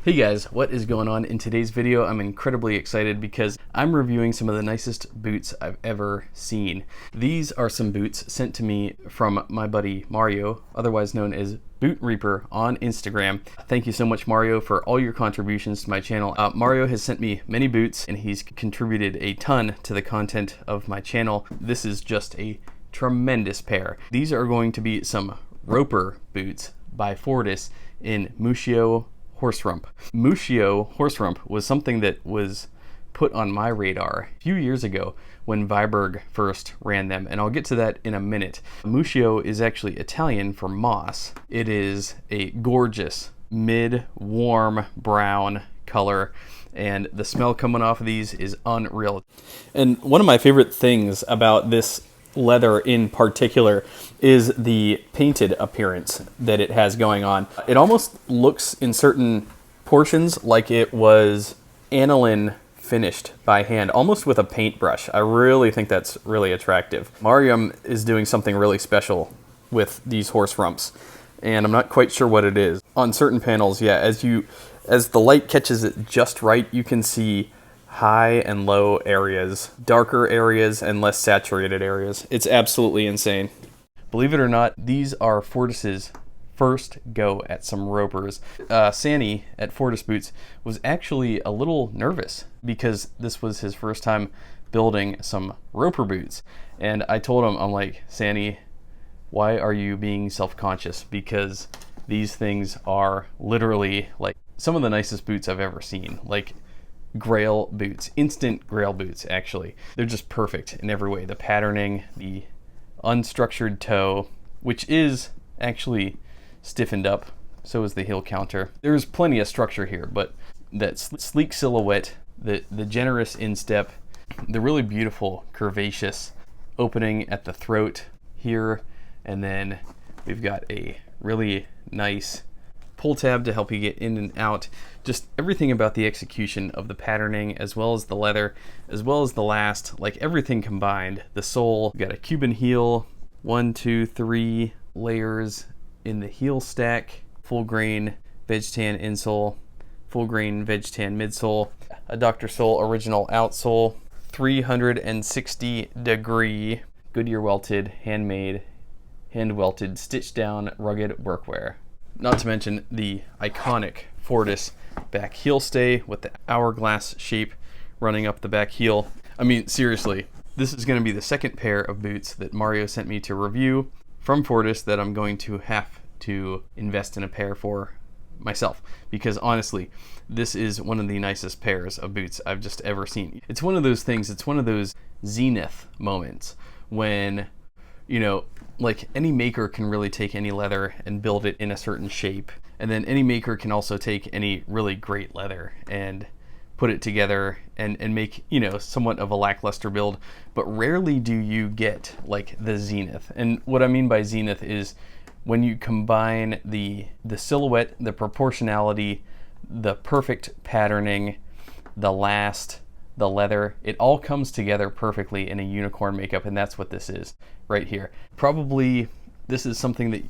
Hey guys, what is going on? In today's video, I'm incredibly excited because I'm reviewing some of the nicest boots I've ever seen. These are some boots sent to me from my buddy Mario, otherwise known as Boot Reaper on Instagram. Thank you so much, Mario, for all your contributions to my channel. Mario has sent me many boots and he's contributed a ton to the content of my channel. This is just a tremendous pair. These are going to be some ROPER boots by Fortis in Muschio Horserump. Muschio Horserump was something that was put on my radar a few years ago when Viberg first ran them, and I'll get to that in a minute. Muschio is actually Italian for moss. It is a gorgeous mid-warm brown color, and the smell coming off of these is unreal. And one of my favorite things about this leather in particular is the painted appearance that it has going on. It almost looks in certain portions like it was aniline finished by hand, almost with a paintbrush. I really think that's really attractive. Mariam is doing something really special with these horse rumps, and I'm not quite sure what it is. On certain panels, yeah, as the light catches it just right, you can see high and low areas, darker areas and less saturated areas. It's absolutely insane. Believe it or not, these are Fortis's first go at some ropers. Sanny at Fortis Boots was actually a little nervous because this was his first time building some roper boots. And I told him, I'm like, Sanny, why are you being self-conscious? Because these things are literally like some of the nicest boots I've ever seen. Like grail boots, instant grail boots actually. They're just perfect in every way. The patterning, the unstructured toe, which is actually stiffened up, so is the heel counter. There's plenty of structure here, but that sleek silhouette, the generous instep, the really beautiful curvaceous opening at the throat here, and then we've got a really nice pull tab to help you get in and out. Just everything about the execution of the patterning, as well as the leather, as well as the last, like everything combined. The sole, we've got a Cuban heel, 1, 2, 3 layers in the heel stack, full grain veg tan insole, full grain veg tan midsole, a Dr. Sole original outsole, 360 degree Goodyear welted, handmade, hand welted, stitched down, rugged workwear. Not to mention the iconic Fortis back heel stay with the hourglass shape running up the back heel. I mean, seriously, this is going to be the second pair of boots that Mario sent me to review from Fortis that I'm going to have to invest in a pair for myself, because honestly, this is one of the nicest pairs of boots I've just ever seen. It's one of those things, it's one of those zenith moments when, you know, like any maker can really take any leather and build it in a certain shape. And then any maker can also take any really great leather and put it together and make, you know, somewhat of a lackluster build. But rarely do you get like the zenith. And what I mean by zenith is when you combine the silhouette, the proportionality, the perfect patterning, the leather, it all comes together perfectly in a unicorn makeup, and that's what this is right here. Probably this is something that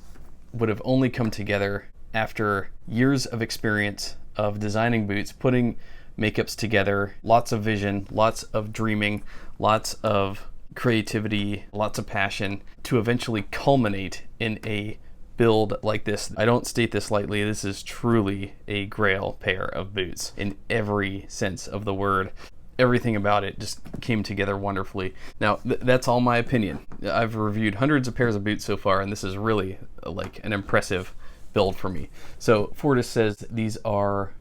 would have only come together after years of experience of designing boots, putting makeups together, lots of vision, lots of dreaming, lots of creativity, lots of passion, to eventually culminate in a build like this. I don't state this lightly, this is truly a grail pair of boots in every sense of the word. Everything about it just came together wonderfully. Now, that's all my opinion. I've reviewed hundreds of pairs of boots so far, and this is really like an impressive build for me. So Fortis says these are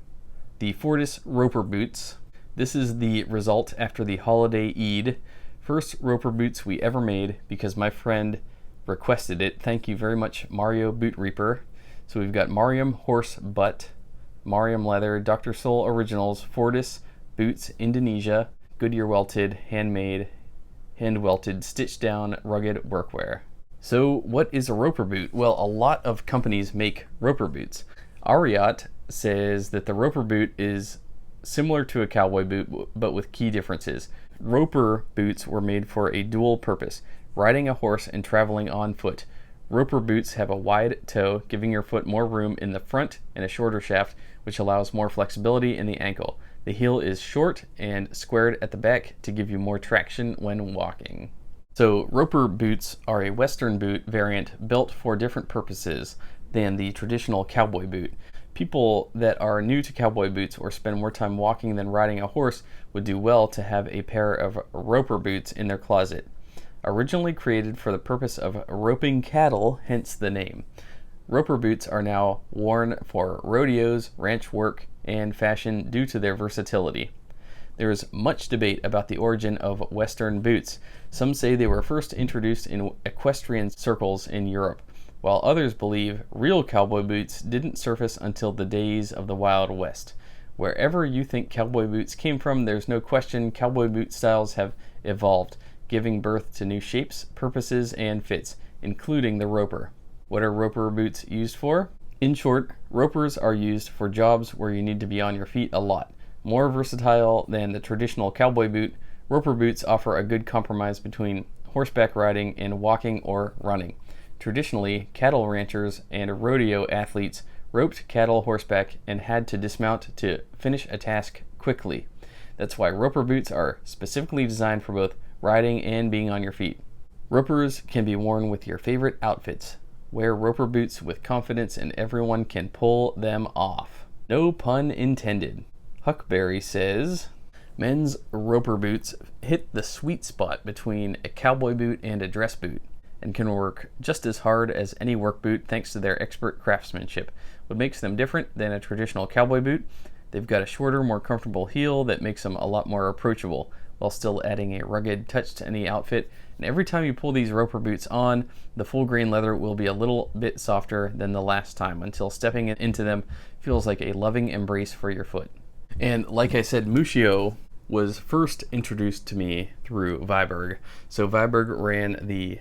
the Fortis ROPER boots. This is the result after the holiday Eid. First ROPER boots we ever made because my friend requested it. Thank you very much, Mario Boot Reaper. So we've got Mariam Horsebutt, Mariam leather, Dr. Sole originals, Fortis Boots, Indonesia, Goodyear welted, handmade, hand welted, stitched down, rugged workwear. So what is a roper boot? Well, a lot of companies make roper boots. Ariat says that the roper boot is similar to a cowboy boot, but with key differences. Roper boots were made for a dual purpose, riding a horse and traveling on foot. Roper boots have a wide toe, giving your foot more room in the front and a shorter shaft, which allows more flexibility in the ankle. The heel is short and squared at the back to give you more traction when walking. So ROPER boots are a Western boot variant built for different purposes than the traditional cowboy boot. People that are new to cowboy boots or spend more time walking than riding a horse would do well to have a pair of ROPER boots in their closet. Originally created for the purpose of roping cattle, hence the name. ROPER boots are now worn for rodeos, ranch work, and fashion due to their versatility. There is much debate about the origin of Western boots. Some say they were first introduced in equestrian circles in Europe, while others believe real cowboy boots didn't surface until the days of the Wild West. Wherever you think cowboy boots came from, there's no question cowboy boot styles have evolved, giving birth to new shapes, purposes, and fits, including the ROPER. What are ROPER boots used for? In short, ROPERs are used for jobs where you need to be on your feet a lot. More versatile than the traditional cowboy boot, ROPER boots offer a good compromise between horseback riding and walking or running. Traditionally, cattle ranchers and rodeo athletes roped cattle horseback and had to dismount to finish a task quickly. That's why ROPER boots are specifically designed for both riding and being on your feet. ROPERs can be worn with your favorite outfits. Wear ROPER boots with confidence and everyone can pull them off. No pun intended. Huckberry says, men's ROPER boots hit the sweet spot between a cowboy boot and a dress boot, and can work just as hard as any work boot thanks to their expert craftsmanship. What makes them different than a traditional cowboy boot? They've got a shorter, more comfortable heel that makes them a lot more approachable, while still adding a rugged touch to any outfit. And every time you pull these ROPER boots on, the full grain leather will be a little bit softer than the last time, until stepping into them feels like a loving embrace for your foot. And like I said, Muschio was first introduced to me through Viberg. So Viberg ran the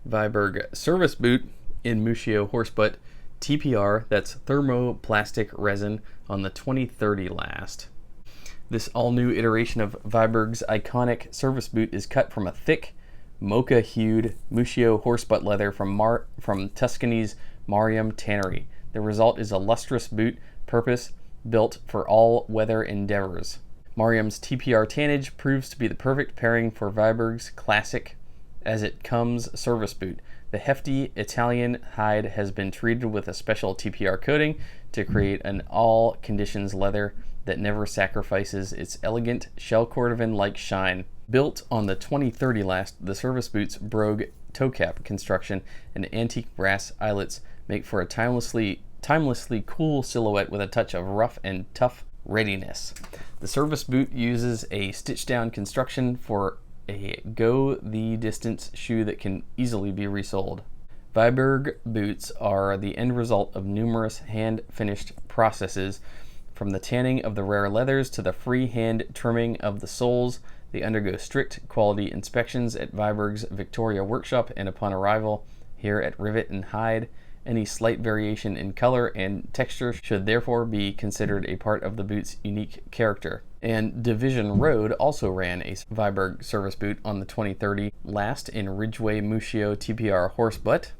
Viberg service boot in Muschio Horsebutt TPR, that's thermoplastic resin, on the 2030 last. This all-new iteration of Viberg's iconic service boot is cut from a thick, mocha-hued Muschio Horsebutt leather from Tuscany's Mariam tannery. The result is a lustrous boot, purpose-built for all-weather endeavors. Mariam's TPR tannage proves to be the perfect pairing for Viberg's classic as it comes service boot. The hefty Italian hide has been treated with a special TPR coating to create an all-conditions leather that never sacrifices its elegant shell cordovan-like shine. Built on the 2030 last, the service boot's brogue toe cap construction and antique brass eyelets make for a timelessly cool silhouette with a touch of rough and tough readiness. The service boot uses a stitch-down construction for a go-the-distance shoe that can easily be resold. Viberg boots are the end result of numerous hand-finished processes, from the tanning of the rare leathers to the free-hand trimming of the soles. They undergo strict quality inspections at Viberg's Victoria workshop, and upon arrival here at Rivet and Hide, any slight variation in color and texture should therefore be considered a part of the boot's unique character. And Division Road also ran a Viberg service boot on the 2030 last in Ridgeway Muschio TPR Horsebutt.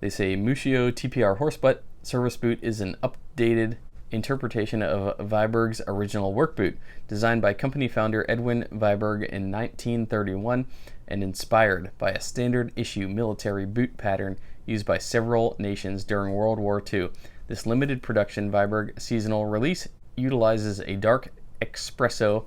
They say Muschio TPR Horsebutt service boot is an updated interpretation of Viberg's original work boot, designed by company founder Edwin Viberg in 1931 and inspired by a standard issue military boot pattern used by several nations during World War II. This limited production Viberg seasonal release utilizes a dark espresso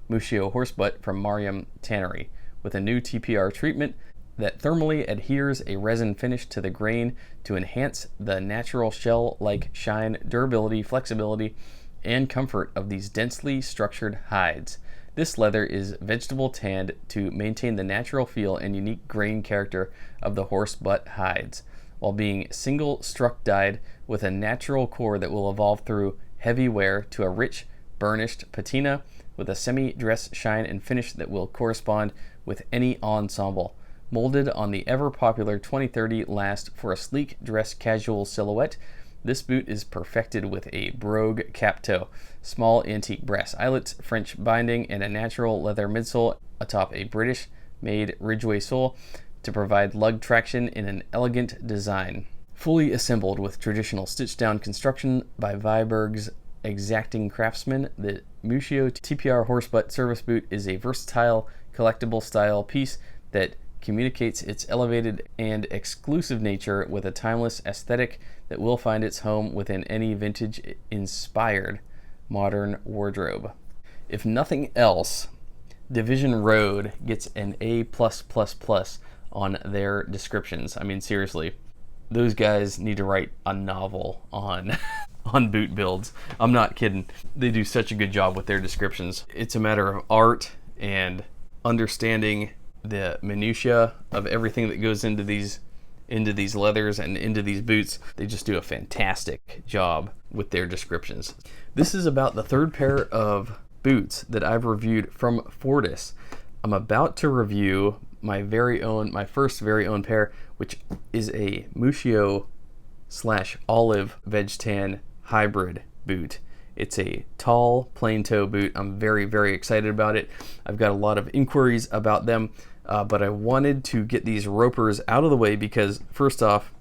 Muschio Horsebutt from Mariam Tannery with a new TPR treatment that thermally adheres a resin finish to the grain to enhance the natural shell-like shine, durability, flexibility, and comfort of these densely structured hides. This leather is vegetable tanned to maintain the natural feel and unique grain character of the horsebutt hides, while being single struck dyed with a natural core that will evolve through heavy wear to a rich, burnished patina with a semi-dress shine and finish that will correspond with any ensemble. Molded on the ever-popular 2030 last for a sleek dress casual silhouette, this boot is perfected with a brogue cap toe, small antique brass eyelets, French binding, and a natural leather midsole atop a British-made Ridgeway sole to provide lug traction in an elegant design. Fully assembled with traditional stitch-down construction by Viberg's exacting craftsmen, the Muschio TPR Horsebutt service boot is a versatile, collectible style piece that communicates its elevated and exclusive nature with a timeless aesthetic that will find its home within any vintage-inspired modern wardrobe. If nothing else, Division Road gets an A+++ on their descriptions. I mean, seriously, those guys need to write a novel on on boot builds. I'm not kidding. They do such a good job with their descriptions. It's a matter of art and understanding the minutia of everything that goes into these leathers and into these boots. They just do a fantastic job with their descriptions. This is about the third pair of boots that I've reviewed from Fortis. I'm about to review my first very own pair, which is a Muschio / olive veg tan hybrid boot. It's a tall plain toe boot. I'm very, very excited about it. I've got a lot of inquiries about them, but I wanted to get these ropers out of the way because, first off,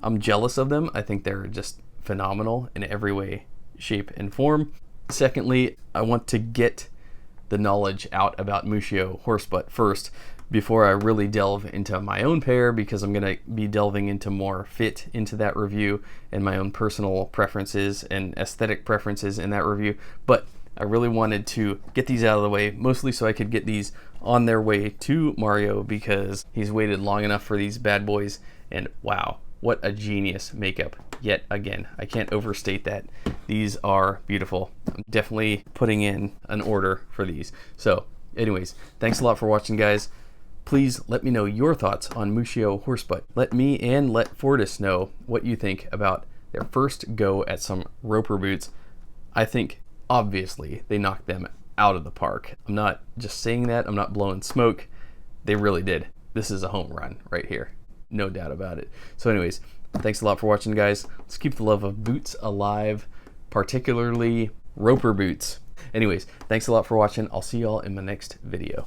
I'm jealous of them. I think they're just phenomenal in every way, shape, and form. Secondly, I want to get the knowledge out about Muschio Horsebutt first before I really delve into my own pair, because I'm going to be delving into more fit into that review and my own personal preferences and aesthetic preferences in that review. But I really wanted to get these out of the way, mostly so I could get these on their way to Mario, because he's waited long enough for these bad boys. And wow, what a genius makeup yet again. I can't overstate that. These are beautiful. I'm definitely putting in an order for these. So anyways, thanks a lot for watching, guys. Please let me know your thoughts on Muschio Horsebutt. Let me and let Fortis know what you think about their first go at some roper boots. I think obviously they knocked them out of the park. I'm not just saying that. I'm not blowing smoke. They really did. This is a home run right here. No doubt about it. So anyways, thanks a lot for watching, guys. Let's keep the love of boots alive, particularly roper boots. Anyways, thanks a lot for watching. I'll see y'all in my next video.